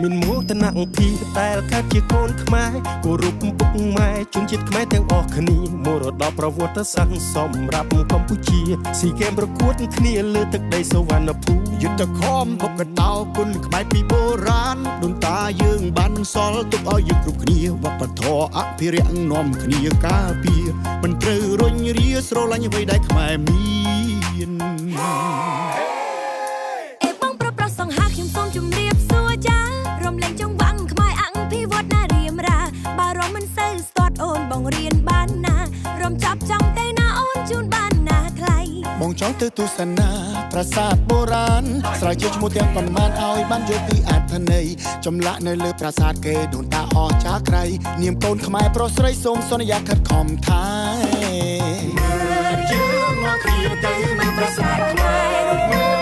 មានមួតនៈពីតែកើតជាកូនខ្មែរគោរពពុកម៉ែជនជាតិខ្មែរទាំងអស់គ្នាមរតកប្រវត្តិសាស្ត្រសម្រាប់កម្ពុជាស៊ីហ្គេមប្រកួតគ្នាលើទឹកដីសុវណ្ណភូមិយុទ្ធខំហុកកណ្ដោគុណខ្មែរពីបុរាណដូនតាយើងបានបន្សល់ទុកឲ្យយើងគ្រប់គ្នាវប្បធម៌អភិរក្សនាំគ្នាការពារមិនត្រូវរុញរាស្រឡាញ់អ្វីដែលខ្មែរមានអេបងប្រុសប្រុសសង្ហាខ្ញុំសូមជម្រាបសួរចារំលែងចង្វាក់ខ្មែរអង្គភិវឌ្ឍណារៀមរាបើរំមិនសូវស្ទាត់អូនបងរៀនបានណារំចាប់ចង់ទៅណាអូនជូនបានណាថ្លៃបងចង់ទៅទស្សនាប្រាសាទបុរាណស្រាវជ្រាវឈ្មោះទាំងប៉ុន្មានឲ្យបានយល់ពីអត្ថន័យចម្លាក់នៅលើប្រាសាទគេដូនតាអស្ចារ្យក្រៃនាមកូនខ្មែរប្រុសស្រីសូមសន្យាខិតខំថែយើងមកគ្នាទៅមើលប្រាសាទខ្មែរ